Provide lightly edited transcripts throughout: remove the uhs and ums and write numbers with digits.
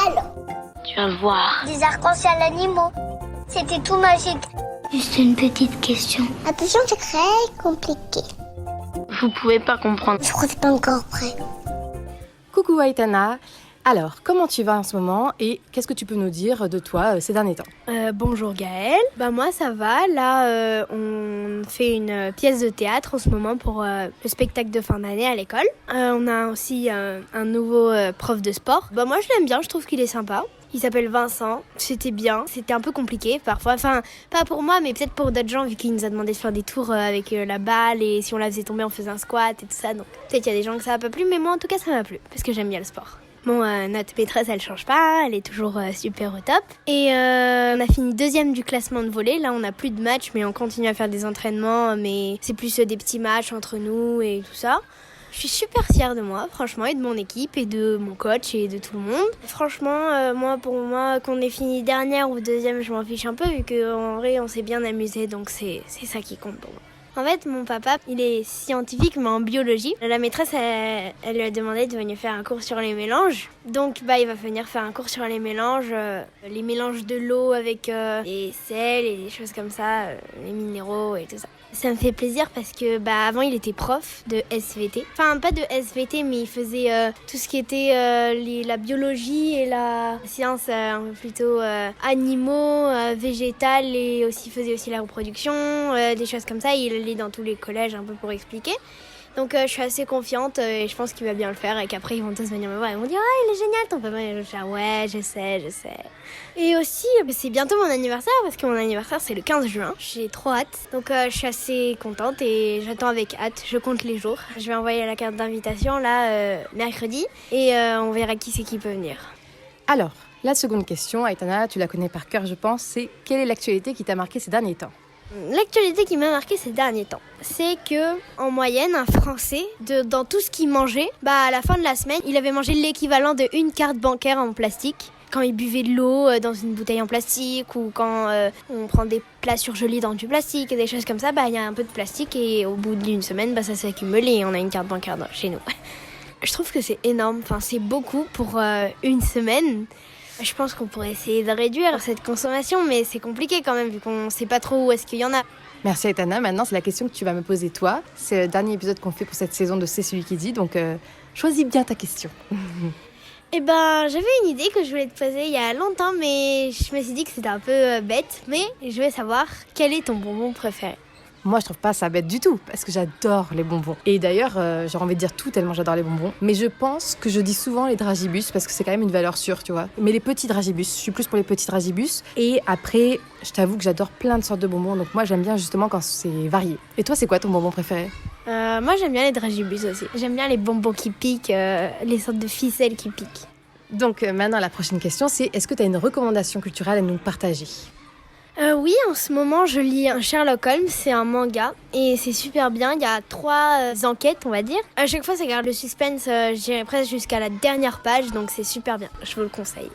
Alors, tu vas voir. des arcs-en-ciel animaux. C'était tout magique. Juste une petite question. Attention, c'est très compliqué. Vous pouvez pas comprendre. Je crois que c'est pas encore prêt. Coucou Aitana. Alors, comment tu vas en ce moment et qu'est-ce que tu peux nous dire de toi ces derniers temps ? Bonjour Gaëlle. Moi ça va. Là on fait une pièce de théâtre en ce moment pour le spectacle de fin d'année à l'école. On a aussi un nouveau prof de sport. Moi je l'aime bien, je trouve qu'il est sympa. Il s'appelle Vincent, c'était bien, c'était un peu compliqué parfois, enfin pas pour moi mais peut-être pour d'autres gens vu qu'il nous a demandé de faire des tours avec la balle et si on la faisait tomber on faisait un squat et tout ça, donc peut-être il y a des gens que ça va pas plu mais moi en tout cas ça m'a plu parce que j'aime bien le sport. Notre maîtresse elle change pas, elle est toujours super au top et on a fini 2e du classement de volley, là on a plus de matchs mais on continue à faire des entraînements mais c'est plus des petits matchs entre nous et tout ça. Je suis super fière de moi, franchement, et de mon équipe, et de mon coach, et de tout le monde. Franchement, pour moi, qu'on ait fini dernière ou 2e, je m'en fiche un peu, vu qu'en vrai, on s'est bien amusé, donc c'est ça qui compte pour moi. En fait, mon papa, il est scientifique, mais en biologie. La maîtresse, elle lui a demandé de venir faire un cours sur les mélanges. Donc, il va venir faire un cours sur les mélanges de l'eau avec les sels et des choses comme ça, les minéraux et tout ça. Ça me fait plaisir parce que avant il était prof de SVT. Enfin pas de SVT mais il faisait tout ce qui était la biologie et la science un peu plutôt animaux, végétales et aussi faisait aussi la reproduction, des choses comme ça. Il allait dans tous les collèges un peu pour expliquer. Donc je suis assez confiante et je pense qu'il va bien le faire et qu'après ils vont tous venir me voir et ils vont dire « Ah, il est génial ton papa !» Et je vais faire « Ouais, je sais. » Et aussi, c'est bientôt mon anniversaire parce que mon anniversaire c'est le 15 juin. J'ai trop hâte. Donc je suis assez contente et j'attends avec hâte. Je compte les jours. Je vais envoyer la carte d'invitation là mercredi et on verra qui c'est qui peut venir. Alors, la seconde question, Aitana, tu la connais par cœur je pense, c'est quelle est l'actualité qui t'a marqué ces derniers temps ? L'actualité qui m'a marqué ces derniers temps, c'est que en moyenne, un Français, dans tout ce qu'il mangeait, à la fin de la semaine, il avait mangé l'équivalent d'une carte bancaire en plastique. Quand il buvait de l'eau dans une bouteille en plastique ou quand on prend des plats surgelés dans du plastique et des choses comme ça, il y a un peu de plastique et au bout d'une semaine, ça s'est accumulé et on a une carte bancaire chez nous. Je trouve que c'est énorme, c'est beaucoup pour une semaine. Je pense qu'on pourrait essayer de réduire cette consommation, mais c'est compliqué quand même, vu qu'on ne sait pas trop où est-ce qu'il y en a. Merci Aitana, maintenant c'est la question que tu vas me poser toi. C'est le dernier épisode qu'on fait pour cette saison de C'est celui qui dit, donc choisis bien ta question. J'avais une idée que je voulais te poser il y a longtemps, mais je me suis dit que c'était un peu bête. Mais je voulais savoir, quel est ton bonbon préféré ? Moi, je trouve pas ça bête du tout, parce que j'adore les bonbons. Et d'ailleurs, j'aurais envie de dire tout tellement j'adore les bonbons. Mais je pense que je dis souvent les dragibus, parce que c'est quand même une valeur sûre, tu vois. Mais les petits dragibus, je suis plus pour les petits dragibus. Et après, je t'avoue que j'adore plein de sortes de bonbons, donc moi, j'aime bien justement quand c'est varié. Et toi, c'est quoi ton bonbon préféré ? Moi, j'aime bien les dragibus aussi. J'aime bien les bonbons qui piquent, les sortes de ficelles qui piquent. Donc maintenant, la prochaine question, c'est est-ce que tu as une recommandation culturelle à nous partager ? Oui, en ce moment, je lis un Sherlock Holmes, c'est un manga et c'est super bien. Il y a 3 enquêtes, on va dire. À chaque fois, ça garde le suspense, j'irai presque jusqu'à la dernière page, donc c'est super bien. Je vous le conseille.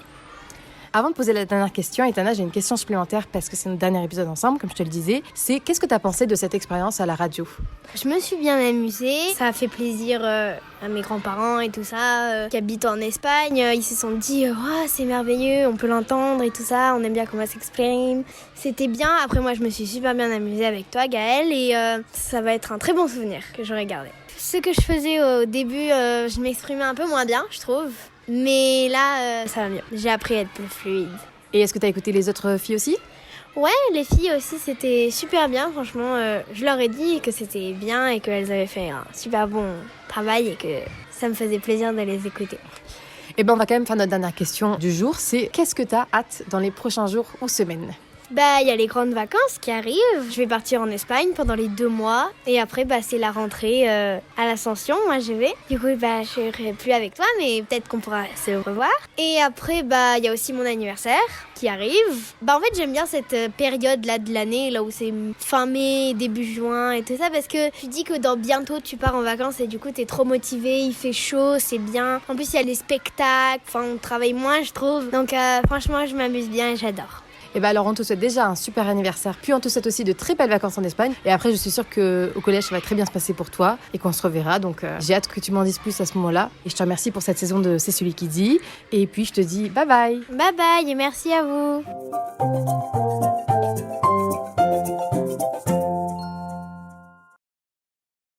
Avant de poser la dernière question, Aitana, j'ai une question supplémentaire parce que c'est notre dernier épisode ensemble, comme je te le disais. C'est qu'est-ce que tu as pensé de cette expérience à la radio ? Je me suis bien amusée. Ça a fait plaisir à mes grands-parents et tout ça, qui habitent en Espagne. Ils se sont dit « c'est merveilleux, on peut l'entendre et tout ça, on aime bien comment ça s'exprime. » C'était bien. Après, moi, je me suis super bien amusée avec toi, Gaëlle, et ça va être un très bon souvenir que j'aurai gardé. Ce que je faisais au début, je m'exprimais un peu moins bien, je trouve. Mais là, ça va mieux. J'ai appris à être plus fluide. Et est-ce que tu as écouté les autres filles aussi ? Ouais, les filles aussi, c'était super bien. Franchement, je leur ai dit que c'était bien et qu'elles avaient fait un super bon travail et que ça me faisait plaisir de les écouter. Eh ben, on va quand même faire notre dernière question du jour. C'est qu'est-ce que tu as hâte dans les prochains jours ou semaines ? Il y a les grandes vacances qui arrivent. Je vais partir en Espagne pendant les 2 mois. Et après, c'est la rentrée à l'Ascension. Moi, je vais. Du coup, je serai plus avec toi, mais peut-être qu'on pourra se revoir. Et après, il y a aussi mon anniversaire qui arrive. En fait, j'aime bien cette période-là de l'année, là où c'est fin mai, début juin et tout ça, parce que tu dis que dans bientôt, tu pars en vacances et du coup, t'es trop motivé, il fait chaud, c'est bien. En plus, il y a les spectacles. On travaille moins, je trouve. Donc, franchement, je m'amuse bien et j'adore. Et ben alors on te souhaite déjà un super anniversaire, puis on te souhaite aussi de très belles vacances en Espagne. Et après, je suis sûre qu'au collège, ça va très bien se passer pour toi et qu'on se reverra. Donc j'ai hâte que tu m'en dises plus à ce moment-là. Et je te remercie pour cette saison de C'est celui qui dit. Et puis je te dis bye bye. Bye bye et merci à vous.